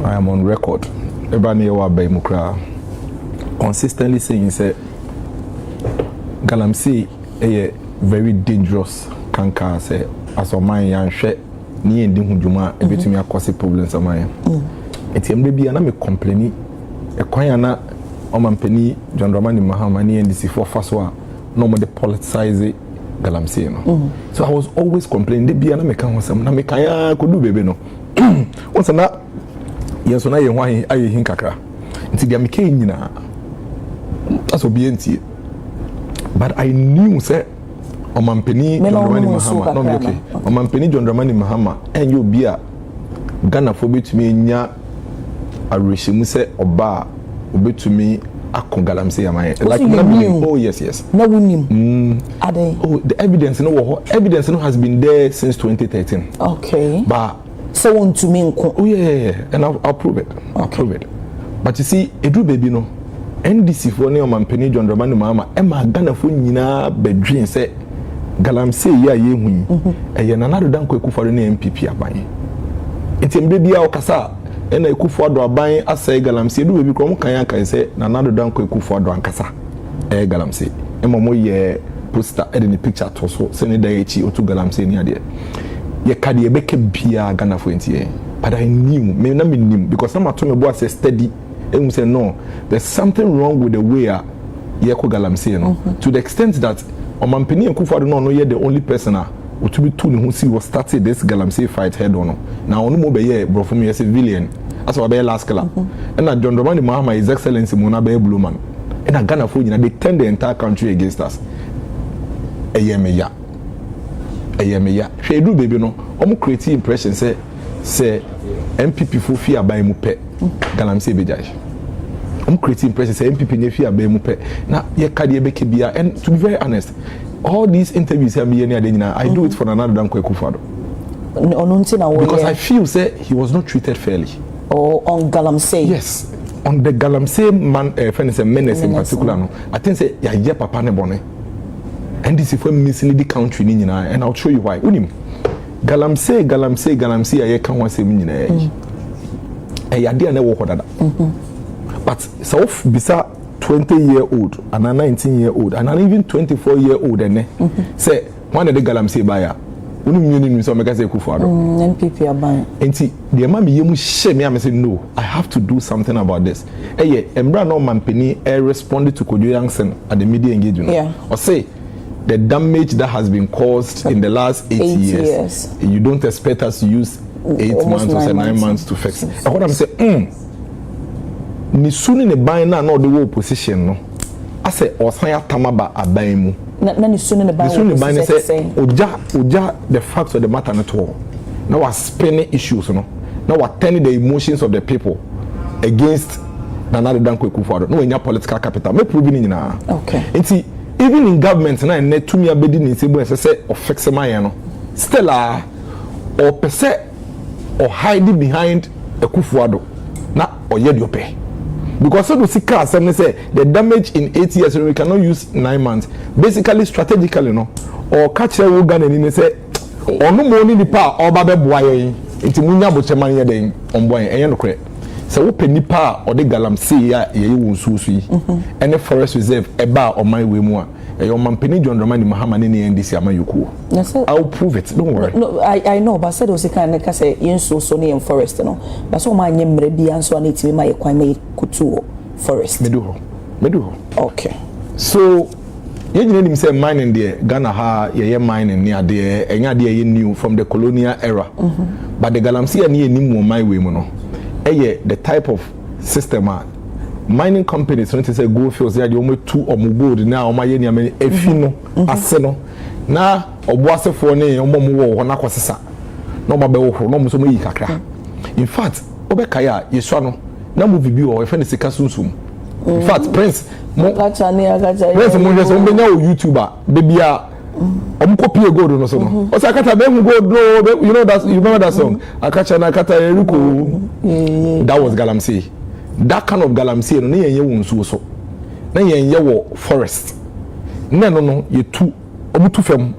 I am on record. Everybody wa by mukra consistently saying say Galamsey a very dangerous canker say as o man yan hwe ni endi hudwuma e betumi akose problems aman. Etiemre bia na me complaini e kwan na o mampani John Dramani Mahama ni NDC for faso a no mo de politicize Galamsey no. So I was always complaining de bia na me kan ho sam na me kan ya kodu bebe no. Once na yenso na ye ho aye hin kakra. Nti dia me kan nyina that's obedience. But I knew say Omampeni John Dramani Mahama no okay. Omampeni John Dramani Mahama and you be a Ghana for betumi nya areshimu say oba obetumi akon Galamsey amaye like oh yes na wunim ade oh the evidence no evidence no has been there since 2013 okay but so want to me oh yeah and I'll prove it prove it but you see edu baby no NDC for ne Omampeni John Dramani Mahama e ma Ghana for nyina bedwin say Galamsey ya ye hu eye nanado dan ko ekufo ne MPP aban etimbe bia okasa e na ekufo ado aban asai Galamsey du bebi krom kan yan say nanado dan ko ekufo ado ankasa Galamsey e momo ye poster e de picture to so se ne da echi otu Galamsey ni ade ye kade e beke bia Ghana for entie but I knew me na me nim because na mato me bo as steady e say no there's something wrong with the way ye ko Galamsey no to the extent that Omampeni Akufo-Addo no ye the only person to be two who see was started this Galamsey fight head on. Now onu mo be ye bro for me as a villain as we be last killer. And John Dramani Mahama His Excellency Mona be blue man. And Ghana for they turn the entire country against us. Eyemeya. She do baby no. Omo create impression say MPP for fear by mu pe Galamsey bejai. I'm creating impression say MPP ne fear be mu pe na ye kade be kebia and to be very honest all these interviews here me near I do it for another than Akufo-Addo because I feel say he was not treated fairly on Galamsey yes on the Galamsey man friends and menace in particular no I think say ya papa ne bone and this is for mislead the country ni nyina and I'll show you why unim Galamsey aye kan wan sem nyina e ya de na wo hodada but so bisa 20-year-old and a 19-year-old and an even 24-year-old and say one of the Galamsey buyer unu so make say Akufo-Addo MPP aban enti the mama yemu shame me say no I have to do something about this embra no Omampeni responded to Kojo Yankson at the media engagement or say the damage that has been caused in the last 8 years you don't expect us to use 8 months or 9 months to fix it and what I'm saying ni suni ne ban na no de wo opposition no ase osan atamaba aban mu na ni suni ne ban say oja the facts of the matter na to now was spinning issues no now was turning the emotions of the people against Nana Danko Akufo-Addo no enya political capital me prove ni nyina okay enti even in government na ne tumi abedi ni sebo say of fix man no still or pese or hide behind Akufo-Addo na oye di ope because so to see cars say the damage in 8 years we cannot use 9 months basically strategically no or catch a Ghana ni say onu mo ni nipa oba be boa yen enti munya bo cheman ye den on boy enye no kre so wo pe nipa o de Galamsey ya ye wonsusu yi ene forest reserve eba o man we mu a Omampeni John Dramani Mahama ni NDC amayuku I'll prove it don't worry no I know but said o se kan ka say yenso so ne forest no but so man nyemre bia nso na etimi maye kwan maye kutu forest me do ho okay so you need say mining there Ghana ha ye mining near there enya there new from the colonial era but the Galamsey ni eni mu my way mu no the type of system mining companies when they say gold fields they are the only two gold now my ni ameni efi no ase no na oboasefo ne omomo wo na kwosesa na omabe wo no mo so yi kakra in fact obekaya yeso no na movie bi o efe ne sika sunsum in fact prince mo prince mo yeso mbenya o YouTuber baby a copy gold no so no o sakata be mu gold you know that you remember that song akacha na akata eruko that was Galamsey that kind of Galamsey no yenye wonsu so na yenye wo forest no ye tu omutu fam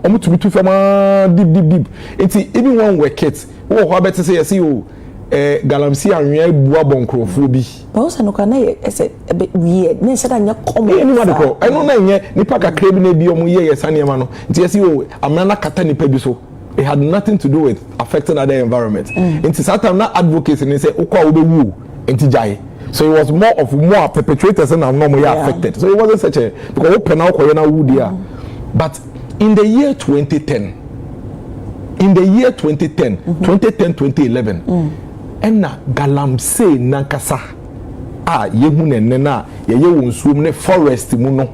deep. It's even one work it. Oh, how better say yes, you Galamsey anwea bua bonkrofo bi but also no kana say a bit weird na say that nya come anyone ko eno na nye nipa kakra bi na bi omo ye yesane ma no nti yesi o amana kata nipa bi so it had nothing to do with affecting other environment nti satam na advocacy ni say ukwa obewu nti jai so it was more perpetrators and no more affected so it wasn't such a because open now ko na wu dia but in the year 2010 2011 enna Galamsey nankasa yehu nenne na ye wonsuom ne forest mu no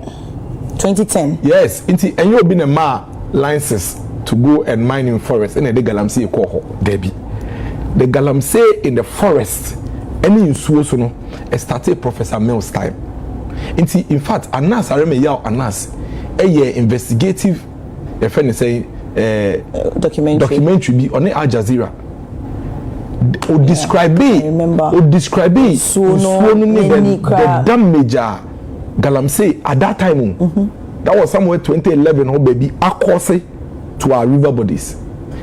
2010 yes inti enye obi na ma licenses to go and mine in forest and the Galamsey ko ho debi the Galamsey in the forest any nsuo so no started Professor Mills time inti in fact Anas areme yaw Anas investigative the friend say documentary bi on Al Jazeera o describe so no the damage Galamsey at that time that was somewhere 2011 ho baby akose to our river bodies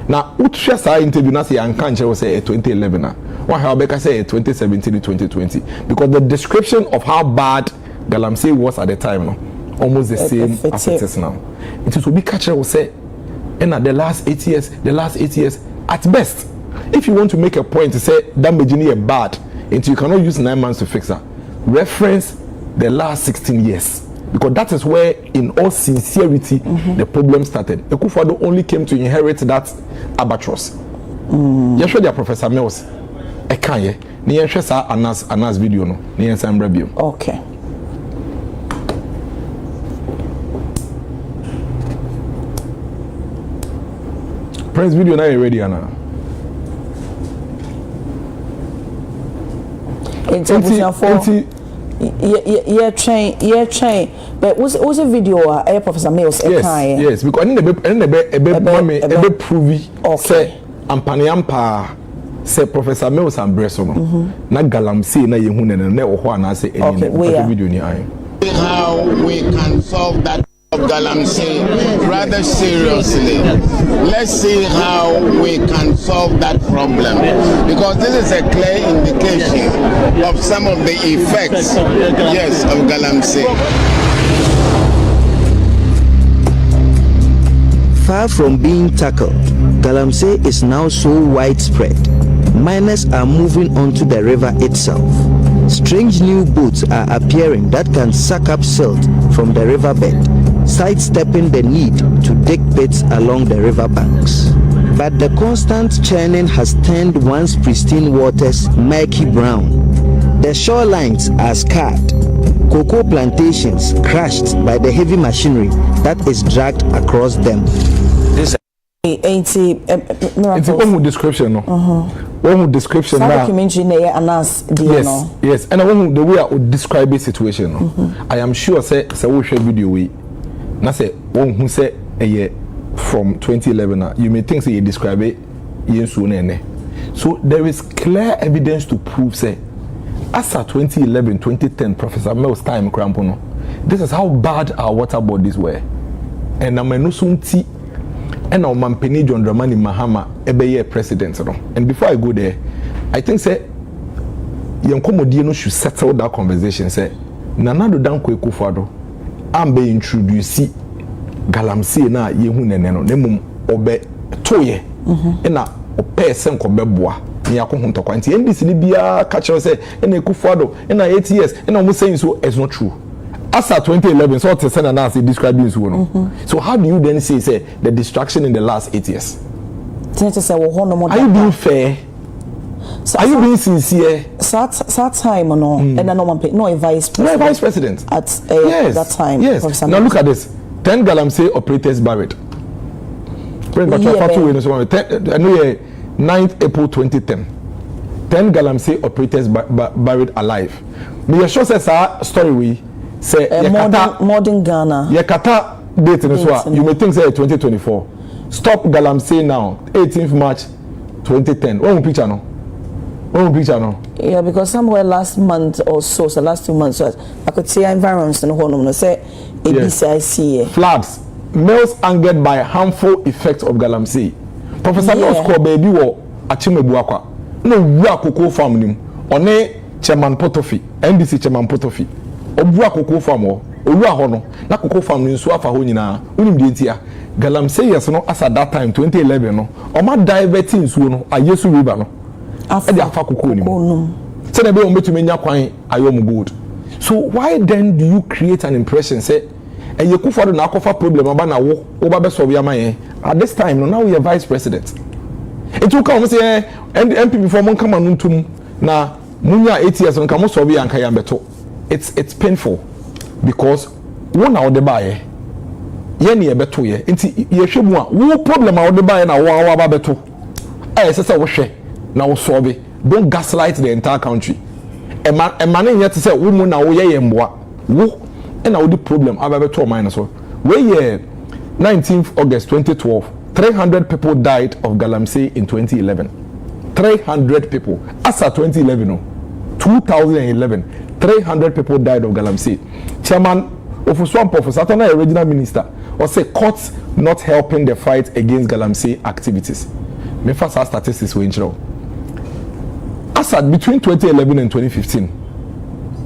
now utshare sa interview na say ankanche was say 2011 na why how Becca say 2017 to 2020 because the description of how bad Galamsey was at the time no almost the same as it is now it will be catcher will say and at the last 8 years at best if you want to make a point to say damage is bad and you cannot use 9 months to fix that reference the last 16 years because that is where in all sincerity the problem started. Ekufuado only came to inherit that albatross. Yes, sure, Professor Mills. I can't ye. Ni yenshe sa Anas video no. Ni yense ambrebio. Okay. Press video na ready ana. Yeah, train. But was a video Professor Mills yes because I prove say ampaniampa say Professor Mills and Breso no na Galamsey na yehu ne na ho na say any video ni ai how we can solve that of Galamsey rather seriously. Let's see how we can solve that problem because this is a clear indication of some of the effects of Galamsey. Far from being tackled, Galamsey is now so widespread. Miners are moving onto the river itself. Strange new boats are appearing that can suck up silt from the riverbed, sidestepping the need to dig pits along the river banks. But the constant churning has turned once pristine waters murky brown. The shorelines are scarred, cocoa plantations crushed by the heavy machinery that is dragged across them. It's a one description, no? One description now. Yes, and the way I would describe the situation, no? I am sure say we share video we. Na say one who say a year from 2011 you may think say you describe it so there is clear evidence to prove say as at 2011 2010 Professor Mills time crampono this is how bad our water bodies were and na menusunti and our mampeni John Dramani Mahama ebeye president no and before I go there I think say yenkomodie no should settle that conversation say Nana do dan Ekufuado ambe introduce Galamsey na yehu nene no nemum obe toye na ope sen ko beboa ni akohu ntokwa nti NDC ni bia ka kire say na Ekufuado na 8 years na mo saying so it's not true as at 2011 so to say na say describing so no so how do you then say the destruction in the last 8 years are you being fair? So are you being sincere? That time or no? And then no vice president. No vice president at that time. Yes. Now look at this. 10 Galamsey operators buried. President 9th April 2010. 10 Galamsey operators buried alive. Me sure says our story we say modern Ghana. Yakata date in this you may think say 2024. Stop Galamsey now. 18th March 2010. One picture no. Yeah, because somewhere last month or so last 2 months, I could see environments in the whole say ABCIC. Floods. Mills angered by harmful effects of Galamsey. Professor Mills called baby war Achimebuakwa. no wura cocoa farm nim one chairman Potofi NDC chairman Potofi obura cocoa farm o owura ho no na cocoa farm ni nso afa ho nyina unim de ntia Galamsey yes no as at that time 2011 no o ma diverting nsuo no ayesu river no e de afa cocoa nim say na be o metumi nya kwan ayom gold. So why then do you create an impression say you could for the akofa problem aba na wo ba be solve am at this time no now we are vice president it will come say MP before mon come anuntum na munya 8 years no come solve yanka ya beto. It's painful because one na the buy ye na beto ye nti ye hwemu a wo problem a the buy na wo aba beto say wo hwe na wo solve. Don't gaslight the entire country. A man yet to say woman na wo ye mboa wo and now the problem about 2 minus so where 19th August 2012 300 people died of Galamsey in 2011. 300 people as at 2011 no 2011 300 people died of Galamsey. Chairman of Swamp of Satana original minister or say courts not helping the fight against Galamsey activities. Me first statistics we intro as at between 2011 and 2015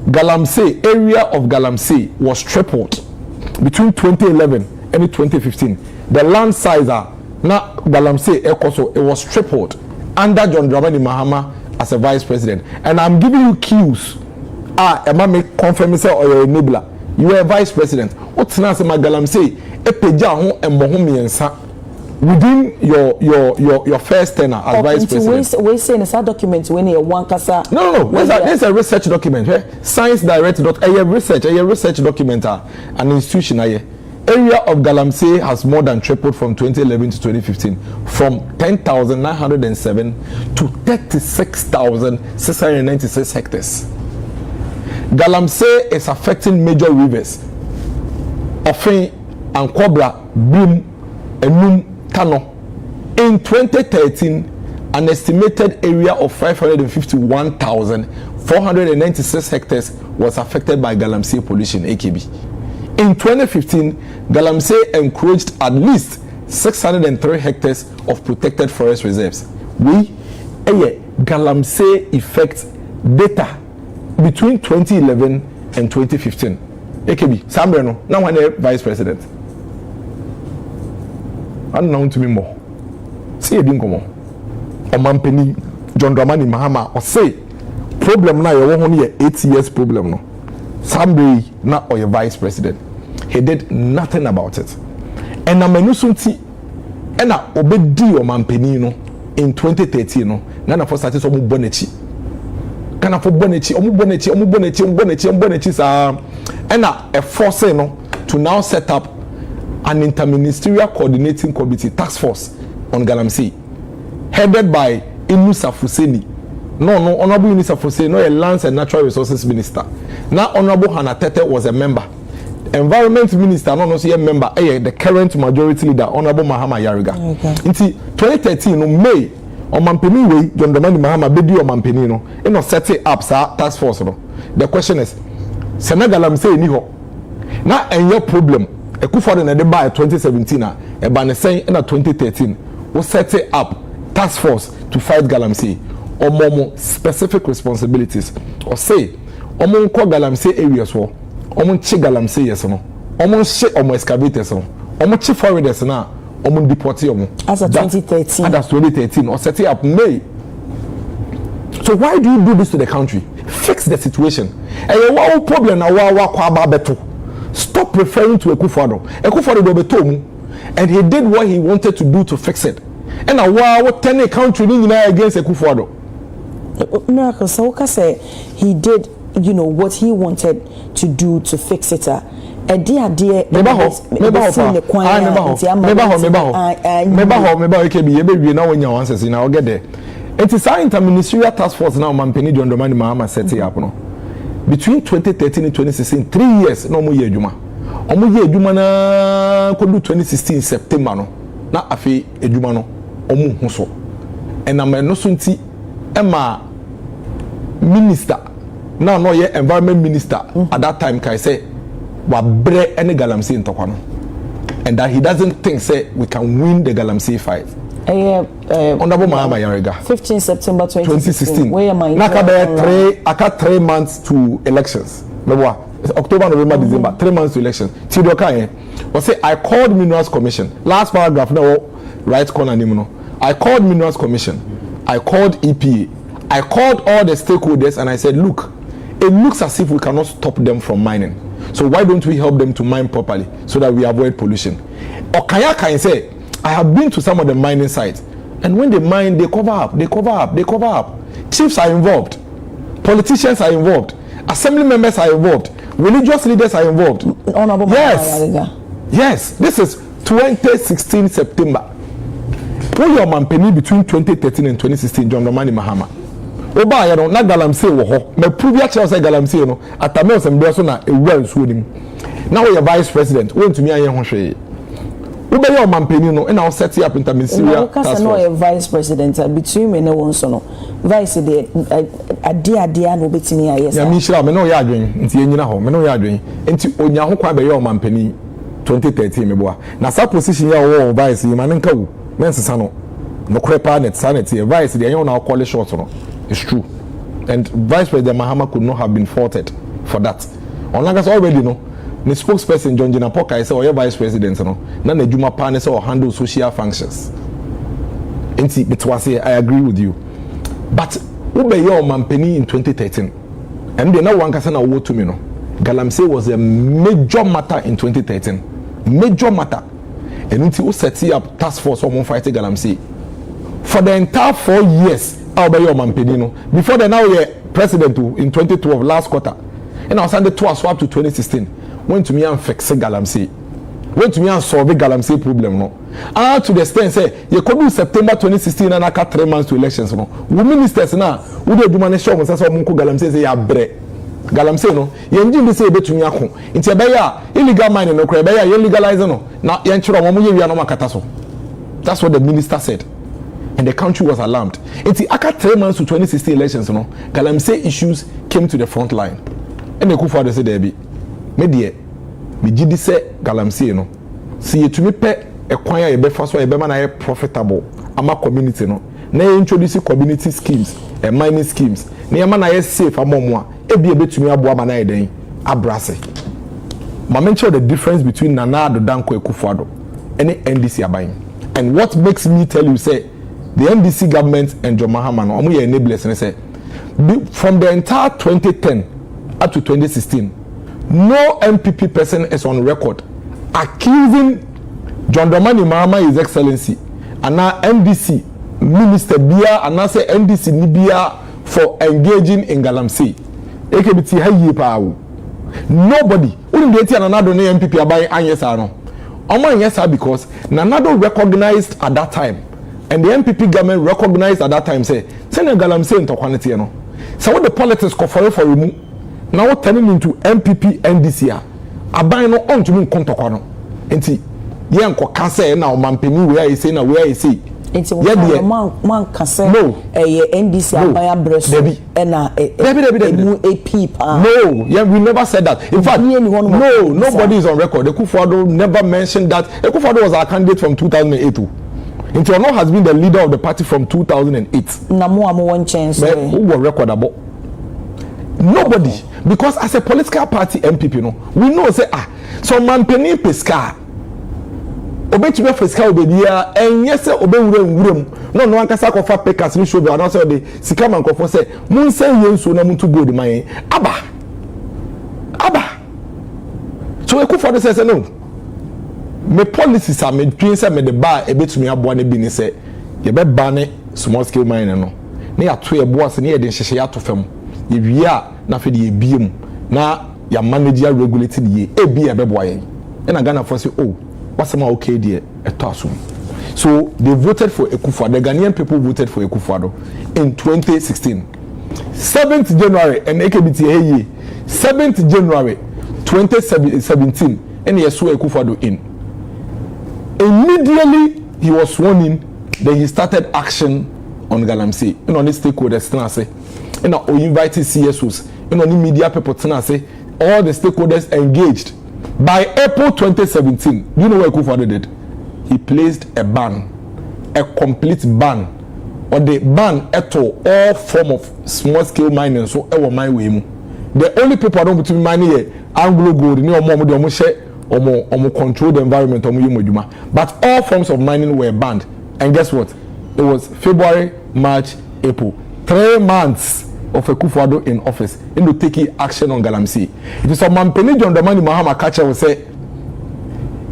Galamsey, area of Galamsey was tripled between 2011 and 2015. The land size now Galamsey Ekoso, it was tripled under John Dramani Mahama as a vice president. And I'm giving you cues. Emma make confirm say or your enabler. You are a vice president. What's now say Galamsey epeja ho emboho miensa within your first tenure as vice president. We say in a document when you one kasa. No. There's a research document. Science Direct. Research document. An institution. Area of Galamsey has more than tripled from 2011 to 2015, from 10,907 to 36,696 hectares. Galamsey is affecting major rivers. Ofin and Cobra, Brim, Enum, Tano. In 2013, an estimated area of 551,496 hectares was affected by Galamsey pollution, AKB. In 2015, Galamsey encroached at least 603 hectares of protected forest reserves. Galamsey effect data between 2011 and 2015. AKB, Sambreno, now one vice president. Unknown to me more. See a dinkomo. Or Mampeni, John Dramani Mahama, or say, problem now, you're only 8 years problem. No. Somebody not or your vice president. He did nothing about it. And I'm a nusunti, and I obeyed or Mampeni in 2013. No, none of us started some bonechi. Can I for bonechi, and a force to now set up an interministerial coordinating committee task force on Galamsey, headed by Inusa Fuseni. No, Honorable Inusa Fuseni, no, a lands and natural resources minister. Now, Honorable Hannah Tete was a member. Environment minister, no, a member. The current majority leader, Honorable Mahama Yariga. In 2013, no May, on Mampeni way, John Dramani Mahama bedi on Mampeni no, set up task force no. The question is, Senegal Galamsey ni ho. Now, and your problem. Ekufo na de by 2017 a ban saying in 2013 was set up task force to fight Galamsey or more specific responsibilities or say omo ko Galamsey areas wo omo chi Galamsey yes no omo she omo excavators no omo chi foreigners na omo deport omo as of 2013 as 2013 or set up May. So why do you do this to the country? Fix the situation. And your problem na wa kwa ba beto. Stop referring to Ekufo-Addo. Ekufo-Addo do beto, and he did what he wanted to do to fix it. And now what 10 country against Ekufo-Addo? Miracle, so say he did, what he wanted to do to fix it. It is our interministerial task force now. Mampeni John Dramani Mahama set it up. Between 2013 and 2016, 3 years, no more year Juma. Omo year Juma na kodu 2016 September no. Na afi Juma no omo huso. And na no sunti Emma minister. Now no ye environment minister at that time kai say wa bre any Galamsey ntokwa no. And that he doesn't think say we can win the Galamsey fight. Honorable Mahama Yarega. 15 September 2016. Where am I? Naka 3 months to elections. October, November, December, 3 months to elections. Say I called Minerals Commission. Last paragraph now, right corner name. I called Minerals Commission. I called EPA. I called all the stakeholders and I said, look, it looks as if we cannot stop them from mining. So why don't we help them to mine properly so that we avoid pollution? Okaya can say, I have been to some of the mining sites, and when they mine, they cover up. Chiefs are involved, politicians are involved, assembly members are involved, religious leaders are involved. Honorable Yes, this is 2016 September. When your man penny between 2013 and 2016, John Romani Mahama. Oba ya no na Galamsey wo ho. Me prove ya say Galamsey no atame osembra so na ewura nsuo nim. Na we vice president, we ntumi anye ho hwe. Oba your man penny no na set up interministerial task force. No vice president between me no one so no. Vice de ade no betimi ayesa. Ya mi hira me no ya adwen nti enyina ho. Me no ya adwen. Nti onya ho kwa be your man penny 2013 me boa. Na sa position ya wo vice yi man nka wu. Mensesa no. No krepa net sanity vice de na call it short no. It's true. And Vice President Mahama could not have been faulted for that. Onlangas already know. The spokesperson John Jinapoka I say or Vice President no. Na ne juma pa say or handle social functions. Enti betwase I agree with you. But ube your mampeni in 2013. And they now one kasa na wo to me no. Galamsey was a major matter in 2013. Major matter. And until set up task force on fighting Galamsey. For the entire 4 years before the now year president in 2012 last quarter and I was under 2 swap to 2016 went to me and fix Galamsey, went to me and solve the Galamsey problem no to the extent say you could do September 2016 and I cut 3 months to elections no we ministers now we do manage show say Galamsey say ya bre Galamsey no yenji say betumi akon nti e be ya illegal mining no kra be ya legalize no na yen chiro mo ye wi no makata so. That's what the minister said. And the country was alarmed. It's after 3 months to 2016 elections, Galamsey issues came to the front line. And the Kufa said, "Debbie, me jidi say Galamsey no. See you to me pe acquire a befa so a be man profitable. Ama community no. Na introduce community schemes and mining schemes. Na man na safe amomwa. E be betumi aboa man na den abrase. Ma mention the difference between Nana Addo Dankwa Akufo-Addo and the NDC abayin. And what makes me tell you say the NDC government and John Mahama no omo enablers and say from the entire 2010 up to 2016 no MPP person is on record accusing John Dramani Mahama His Excellency and now NDC Minister Bia and now say NDC Nibia for engaging in Galamsey. AKBT hayi pa wo. Nobody wouldn't get another MPP abai anyesa no. Omo anyesa because Nanado recognized at that time. And the MPP government recognized at that time say Galamsey into quantity no. So what the politics for remove now turning into MPP NDC aban no on to me kontokwa no. Enti ye nko ka say na o mampeni we I say na we I say. Enti man ka say no NDC aban abreso na AP pa. No, yeah, we never said that. In fact, no, nobody is on record. Akufo-Addo never mentioned that. Akufo-Addo was our candidate from 2008. Intiano has been the leader of the party from 2008. One chance. Who will record about? Nobody. Okay. Because as a political party MPP, we know say so man penny pesca. Obetube pesca obedia and yes obe wurem. No one can sack of pekas ni show be announce the sika man kofo say mun say yensu na mun to go the man. Aba. So Akufo-Addo says no. Me policies are me twin say me the bar e betumi aboa ne bi ni say ye be ban small scale mining no na ya to e boa se na ye de hyehye ya to fam ye wia na fe de ye biem na ya manage ya regulate de ye e bi e be boa ye na Ghana for say oh what's my okay there e to asum. So they voted for Akufo-Addo. The Ghanaian people voted for Akufo-Addo in 2016 7th January and AKBT hey 7th January 2017 and he saw Akufo-Addo in. Immediately he was sworn in, then he started action on Galamsey. You know, the stakeholders say, you know, we invited CSOs, you know, the media people say, all the stakeholders engaged. By April 2017, you know what Akufo-Addo did? He placed a ban a complete ban or the ban at all form of small scale mining so ever mine way mu. The only people I don't between mining here Anglo Gold ni omo de omo share omo control the environment omo yumoduma. But all forms of mining were banned. And guess what? It was February, March, April. 3 months of Akufo-Addo in office into taking action on Galamsey. It is a Mampeni John Dramani Mahama catcher will say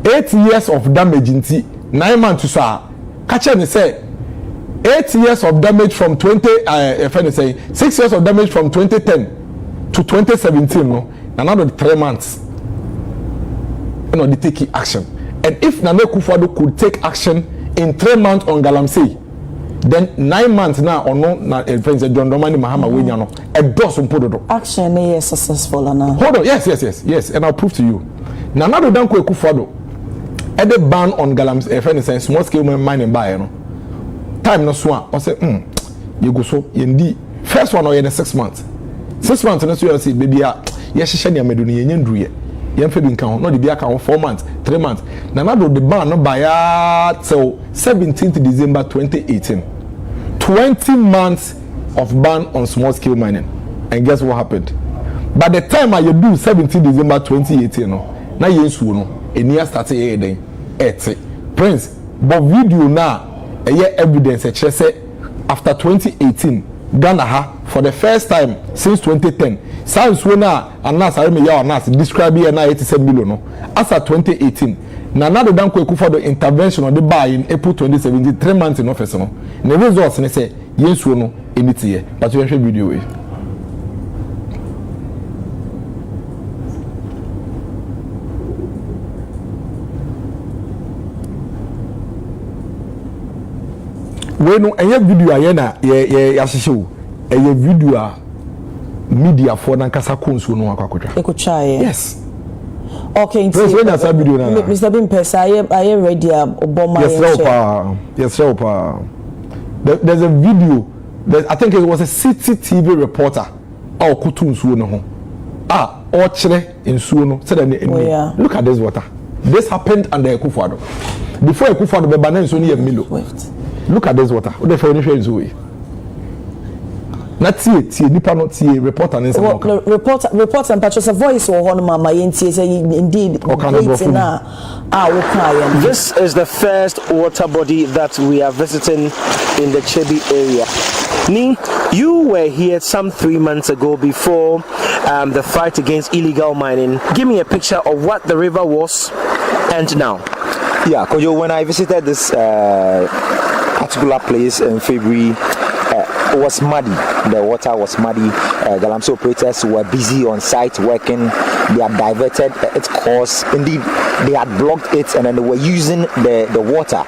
8 years of damage in 9 months to say catcher they say 8 years of damage from 6 years of damage from 2010 to 2017 no another 3 months you know they taking action. And if Nana Akufo-Addo could take action in 3 months on Galamsey, then 9 months now or no na friends John Dramani Mahama we no a boss umpodo action is successful now. Hold on, yes, and I'll prove to you. Now another Danko Akufo-Addo at the ban on Galamsey friends small scale mining buy no time no swan or say you go so indeed first one or in 6 months 6 months no so you see baby yes she share medu ni yendru ye yemfe bi nkan ho no de bi aka 4 months 3 months na na do the ban no buy till 17th December 2018 20 months of ban on small scale mining. And guess what happened? By the time I do 17th December 2018 no na yensu no enia start here then Prince but video now evidence say after 2018 Ghana ha for the first time since 2010 since when anas are me ya anas describe here na 87 million no as at 2018 na another Danko Akufo-Addo intervention on the buy in April 2017 3 months in office no the results ne say yensu no emiti here but you show video we no enye video aye na ye asese a video media for na kasa konso no akwakodwa Ekuchaye. Yes. Okay, Mr. Bimpesa, I am ready. Yes, there's a video. I think it was a CCTV reporter. Oh, Kutun Suno. Ochre in Suno. Look at this water. This happened under Akufo-Addo. Before Akufo-Addo, the banana is only a Milo. Look at this water. What the furniture is away. Not see nipa not see reporter and report and patches a voice or one mama indeed. This is the first water body that we are visiting in the Chebi area. Ni, you were here some 3 months ago before the fight against illegal mining. Give me a picture of what the river was and now. Yeah, Kojo, when I visited this particular place in February, it was muddy. The water was muddy. Galamsey operators were busy on site working. They had diverted its course. Indeed, they had blocked it and then they were using the water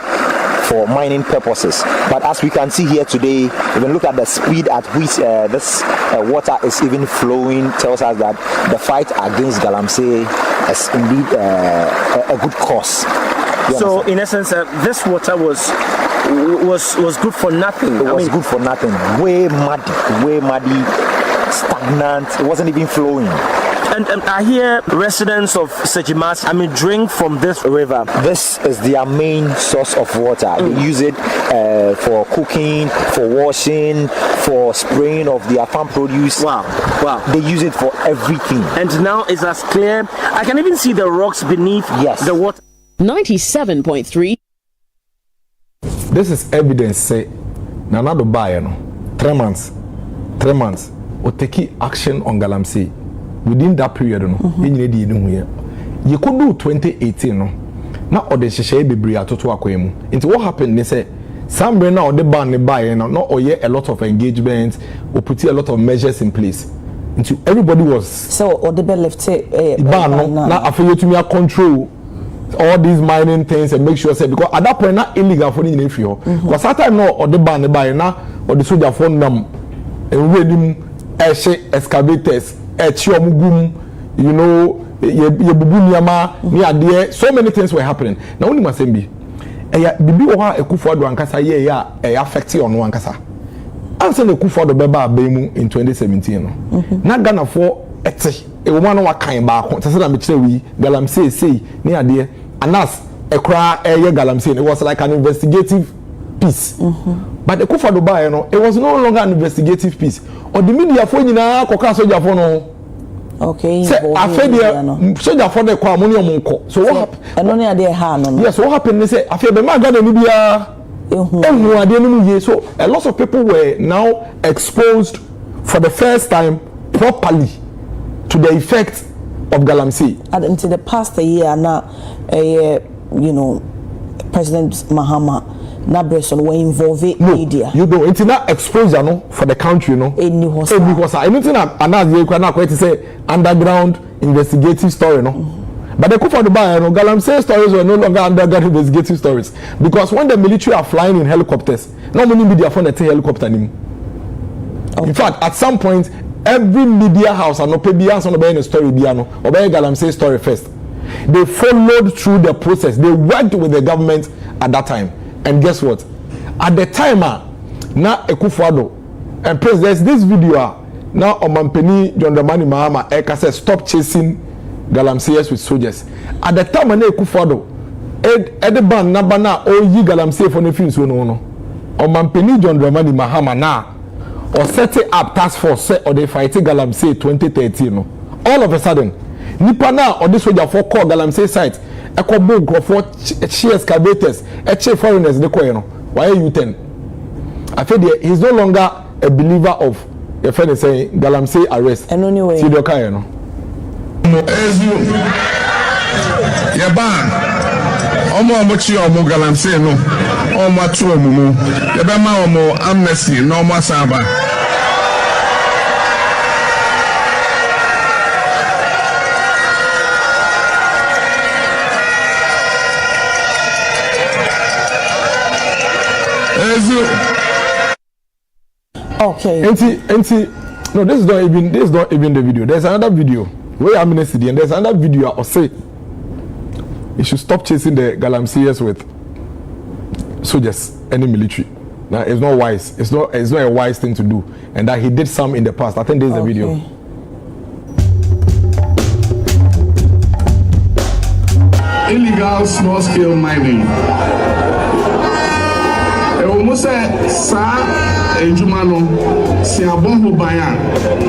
for mining purposes. But as we can see here today, even look at the speed at which this water is even flowing tells us that the fight against Galamsey is indeed a good cause. So in essence, this water was good for nothing. It was good for nothing. Way muddy, stagnant. It wasn't even flowing. And I hear residents of Sejimas, drink from this river. This is their main source of water. They use it for cooking, for washing, for spraying of their farm produce. Wow. They use it for everything. And now it's as clear. I can even see the rocks beneath the water. 97.3. This is evidence say Nana do buy no 3 months or take action on Galamsey within that period no you could do 2018 no na ode hyehyɛ bebree atoto akwemu nti what happened they say somebody now the ban ne buy no not oye a lot of engagement or put a lot of measures in place until everybody was so or the bell left ban no na after you control all these mining things and make sure say because at that point not illegal for the info because that time no or the ban the buy na or the soldier phone them and ready excavators you know so many things were happening now only must be bibi o ha Akufo-Addo ankasa ye affect on one ankasa answer the Akufo-Addo beba abemu in 2017 no na Ghana for e woman no wakan ba ko tese na me kire wi Galamsey sei ni ade anas ekra Galamsey it was like an investigative peace. But the Kufa Dubai, it was no longer an investigative piece. Or the media for soldier for no. Okay. I feel the soldier for the Quamonium. So what happened? And only a day hand. Yes, what happened? They say, I feel the man got the media. So a lot of people were now exposed for the first time properly to the effect of Galamsey. And into the past year now, President Mahama. Nabreson were involved in media. You know, it's not exposure for the country, Because anything I say underground investigative story, But the Kufa Dubai, Galamsey stories were no longer underground investigative stories because when the military are flying in helicopters, no many media phone at helicopter anymore. In fact, at some point, every media house and no PBS on the story biano or Galamsey story first. They followed through the process. They worked with the government at that time. And guess what? At the time, now Ekufuado and press there's this video now on Mampeni John Dramani Mahama Eka says stop chasing Galamseyers with soldiers. At the time, Ekufuado the band nabana oyi Galamsey for the films no on Mampeni John Dramani Mahama now or set up task force or they fight Galamsey 2013 all of a sudden nipa now or this soldier for call Galamsey site Eko for she excavators, foreigners, why are you 10? I feel he's no longer a believer of a friend saying Galamsey arrest. And anyway, see the car, no. Omochi omo Galamsey no, omo atu omo, yabema omo amnesty no omo saba. Okay. No, this is not even the video. There's another video where I'm in a city, and there's another video I'll say you should stop chasing the Galamseyers with soldiers, any military. Now it's not wise. It's not a wise thing to do, and that he did some in the past. I think there's a video. Illegal small-scale mining. Almost sa ejumano si abonho bayan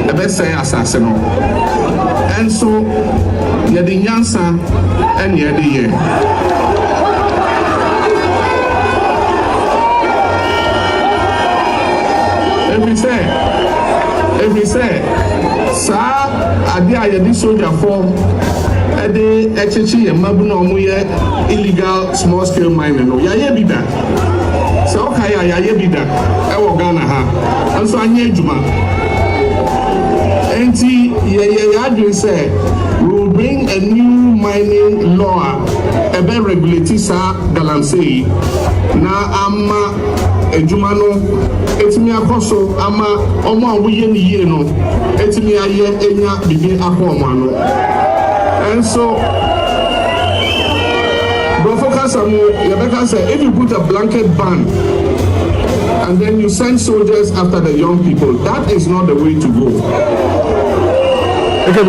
ebe say asase no enso ye de nyansa en ye de ye every say sa ade aye di soldier form ede echichi ye mabu na omo ye illegal small scale mining no ya ye bi da so okay ya ye bi da e wo Ghana ha enso anye ejuma enti ye adwin say we will bring a new mining law ebe regulate sa Galamsey na ama ejuma no etimi akoso ama omo awuye ni ye no etimi aye enya bibi akoma no enso Rebecca said, if you put a blanket ban and then you send soldiers after the young people, that is not the way to go. Okay,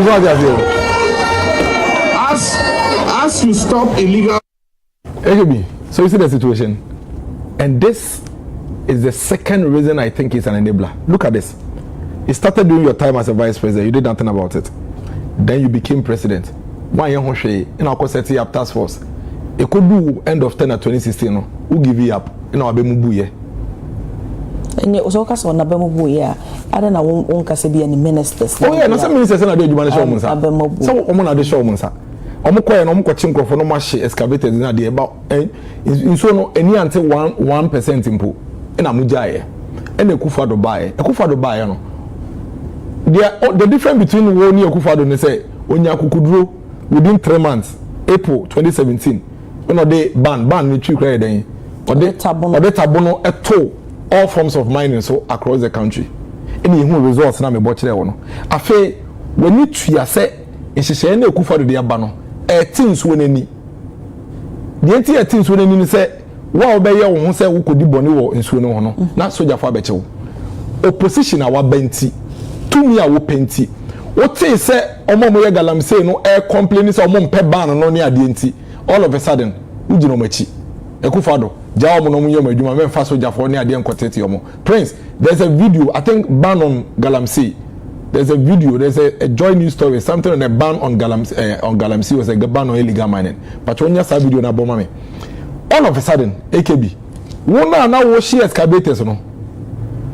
as you stop illegal. So you see the situation, and this is the second reason I think it's an enabler. Look at this. You started doing your time as a vice president, you did nothing about it. Then you became president. Why you not set up task force? It could do end of 10 at 2016. No, who give you up? You know, Abemubuye. And it was all cast on Abemubuye. I don't know one can be any ministers. Oh, yeah, no, some ministers are not doing Jumanisha. Some women are the show Munsa. Omuko and Omuko Chinko for no much excavated in the about in so no any until 1% impo in Amujaye. And a Kufado buy. A Kufado buy, no. The difference between one year Kufado and say, when Yakukudro within 3 months, April 2017. When they ban me tree credit then or they tabono at all forms of mining so across the country. Any who results na me watch there one. Afe when you tria say in share na Kufa do dia ba no things when any. The things when any say wa obeye wo ho say wo kodi bone wo nsuo no ho no na soja fa beche wo. Opposition a wa benti tumi a wo penti. What say omo mo ye Galamsey no complain say omo mpe ban no ne ade enti all of a sudden ujino machi Ekufado jawo mo no mo yema adwuma me fa soja for ne ade enkotete yomo Prince. There's a video, I think ban on Galamsey. There's a video, there's a Joy News story, something on a ban on Galamsey was a ban on illegal mining. But when you saw video na bomb me, all of a sudden AKB wona na wo share excavators no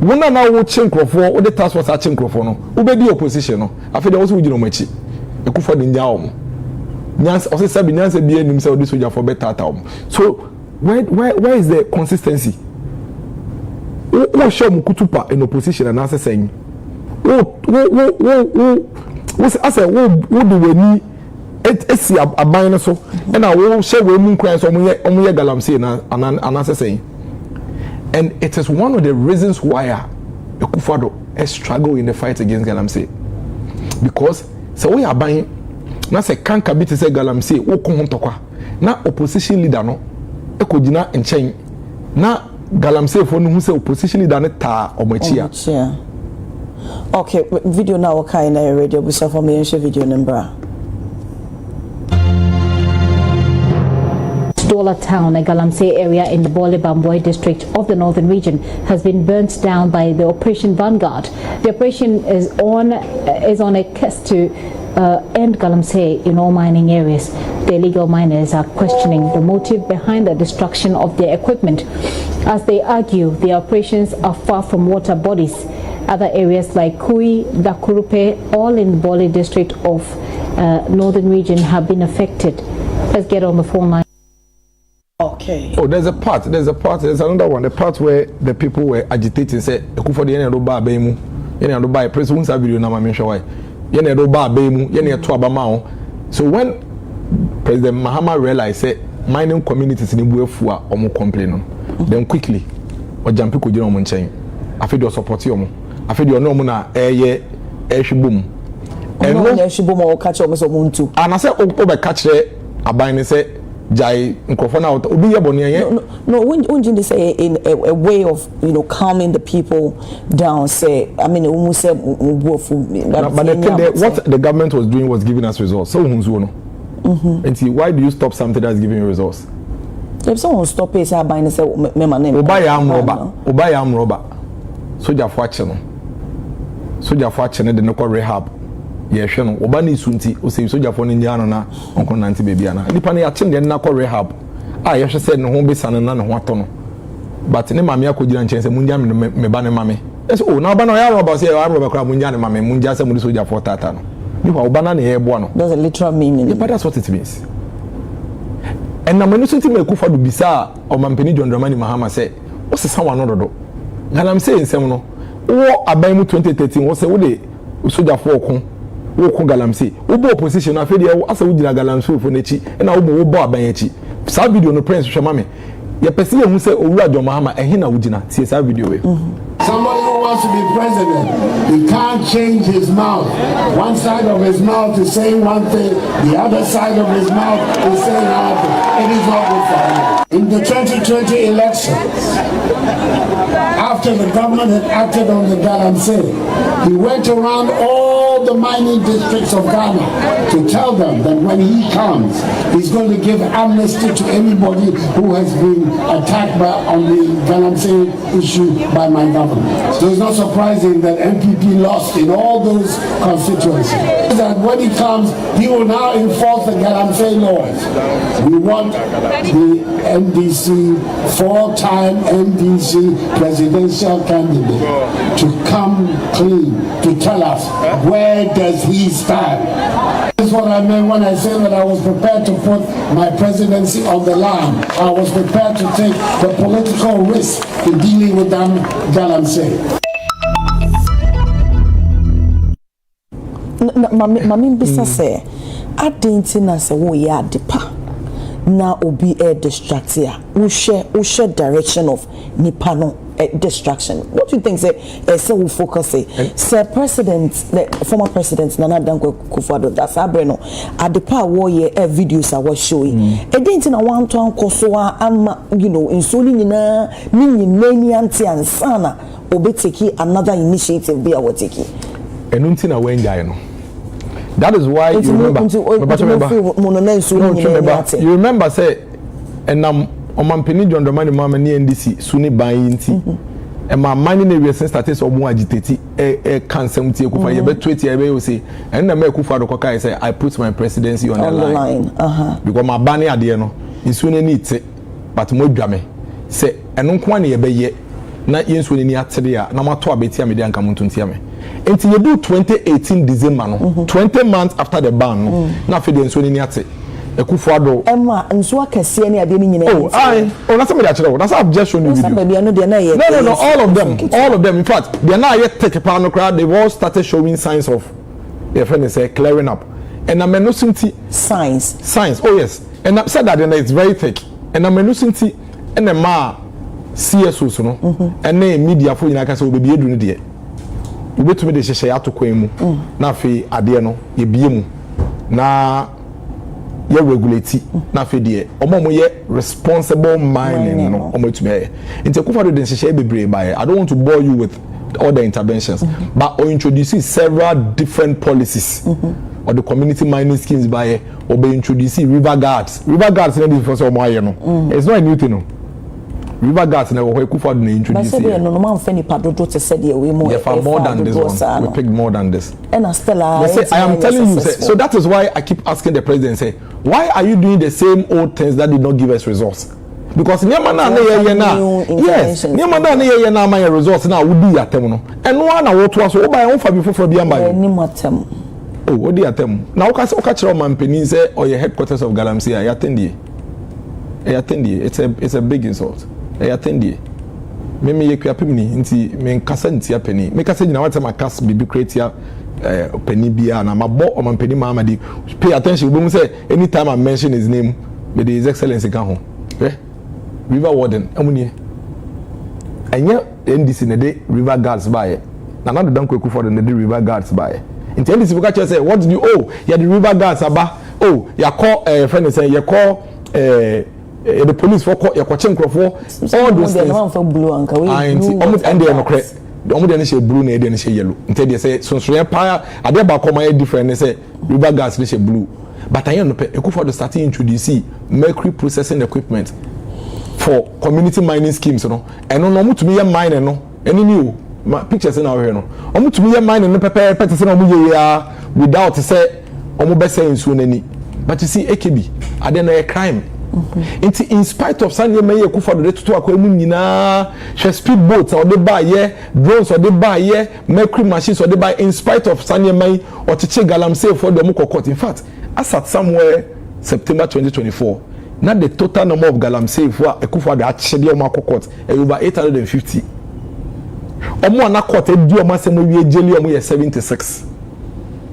wona na wo chinkrofo wo the task force a chinkrofo no wo be di opposition no afi de wo so wugino machi Ekufo de nja omo nyansa o se sabi nyansa bi enim se odi soja for better ta omo. So where is the consistency? Wo show mu kutupa in opposition and answer saying wo say wo do wani esi aban so and wo share we mu kran so omo ye Galamsey na answer saying. And it is one of the reasons why Ekufo has struggled in the fight against Galamsey, because so we are buying na say kanka bit say Galamsey wo ko ho tokwa na opposition leader no ekogina enchen na Galamsey for no who say opposition leader ne ta omachia. Okay, video now okay na radio busa for me share video number. Dola town, a Galamsey area in the Bole Bamboi district of the northern region, has been burnt down by the Operation Vanguard. The operation is on a quest to end Galamsey in all mining areas. The illegal miners are questioning the motive behind the destruction of their equipment. As they argue, the operations are far from water bodies. Other areas like Kui, Dakurupe, all in Bole district of northern region have been affected. Let's get on the phone line. Okay. Oh, there's another one. The part where the people were agitating, say, Ekufo de yene ba abemu, yene do ba president unsa video na ma mention why. Yene do ba abemu, yene to abama. So when President Mahama realized say mining communities in Buefu are omo complain, then quickly o jampi ko jira omo nchen. Afi do support omo. Afi do no mo na eye ehwibum. Eno ehwibum o catch omo so muntu. Ana say o be catch aban ne say jai nkofona obi yebo ne yen. No, when they say in a way of, calming the people down, say, I mean, almost say but the thing what the government was doing was giving us results. So and see, why do you stop something that's giving you results? If someone stop it, say buying say me my name. Oba ya amroba. Soja for action. Soja for action de no rehab. Yeah, sure. No. Oba ni sunti. O say soja for ninja na onko nanti baby ana. Nipa na yatim de na rehab. Yeah, she said no ho be san na no ho ato no. But ne mame akogina nchen se munja me ba ne mame. Oh, na ba na ya roba say ya roba kra munja ne mame munja se mu soja for tata no. Nipa oba na ne yebo no. That's a literal meaning. Yeah, but that's what it means. And na manu sunti me Ekufo do bisa o mampeni John Dramani Mahama say, "O se san wa no dodo." Galamsey nsem no. Wo aban mu 2013 wo say wo de soja for okun. Wo ko Galamsey. Wo bo opposition afi de asa wo gina Galamsey fo n'echi. E na wo bo aban echi. Sa video no Prince hwema me. Ye pese ye hu say owura John Mahama ehi na wo gina. See sa video we. Somebody who wants to be president, he can't change his mouth. One side of his mouth is saying one thing, the other side of his mouth is saying another. It is not good for him. In the 2020 elections, after the government had acted on the Galamsey, he went around all the mining districts of Ghana to tell them that when he comes, he's going to give amnesty to anybody who has been attacked on the Galamsey issue by my government. So it's not surprising that MPP lost in all those constituencies. That when he comes, he will now enforce the Galamsey laws. We want the NDC, four-time NDC presidential candidate to come clean, to tell us where does he stand. That's what I meant when I said that I was prepared to put my presidency on the line. I was prepared to take the political risk in dealing with them Galamsey. Mami bisa say, I didn't know say wo ya depa. Na obi distract ya. We share direction of nipa no distraction. What do you think say we focus say president, the former president Nana Dankwa Akufo-Addo, that's abreno adepa wo ye videos I was showing. E didn't na wan to anko so ama insoli nyina ni anti ansana obi take another initiative be a take. Enunti na wenja no. That is why you remember say, and Omampeni John Dramani Mahama ni NDC suni bayinti. Ma money na we started so mo agitati can semti Ekufa ye be tweet ye be you say and na me Ekufa do kokai say I put my presidency on the line. Because my bani ade no nsu na ni te but mo dwame say eno nko na ye be ye na yensu ni atede a na mato abeti a me de anka montunti ame enti ye do 2018 December no 20 months after the ban no na fe de yensu ni ate Ekufa do Emma nso akese ne ade ni nyina na say me da kire that's I've just shown you video no all of them in fact they are now yet take a pan crowd they all started showing signs of their friend say clearing up and I'm no signs oh yes and I said that and it's very thick and I'm no sinti and the ma CSOs no and the media for you say obebi edu no de you bet me de hye atokwan mu na fe ade no ye bie mu na ye regulate na fe de omo ye responsible mining no omo tumi ye nti Ekufa do den hye bebre bae I don't want to bore you with all the interventions but or introduce several different policies or the community mining schemes by or be introduce river guards na the first omo aye no it's not a new thing no river guards na we Ekufa do introduce but say no man fe ni padodo te say the we more more than this one we pick more than this and Stella I am telling you so that is why I keep asking the president say why are you doing the same old things that did not give us results because nyama na ye na yes nyama na ye na ma results na wo di atem no eno na wo to aso wo ba ye fa bi foforo bi amba ni matem oh wo di atem na wo ka kire o mampeni say or your headquarters of Galamsey ya attendee it's a big insult attendee me ye kwa pemni nti me nkasa ntia pani me kasa nyina wata makas bibi creatia pani bia na mabo o mampeni Mahama di pay attention we say anytime I mention his name with his excellency kan ho river warden amuni anya NDC ne de river guards bae na na dan ko Ekufa ne de river guards bae nti NDC buka che say what do you ya the river guards aba ya call friend say ya call the police for ya ko chenkrofo all those things and they no correct omo de ne she blue na de ne she yellow nti de say sonsoye pa ade ba ko ma different ne say river guards ne she blue but I no pe Ekufa do start introduce mercury processing equipment for community mining schemes no eno no mutumi ye mine no eni ni o pictures na we no mutumi ye mine no pepe say na mu ye ya without say omo be say nsu nani but you see AKB ade na a crime in spite of Sanye Meye Ekufa do to akwa mu nyina she speedboats or dey buy ye drones or dey buy ye mercury machines or dey buy in spite of Sanye Meye or Tiche Galamsey for dem kokot in fact as at somewhere September 2024 now the total number of Galamsey for Ekufa do achede o makokot over 850 omo na court e di o masem wie jeli omo ye 76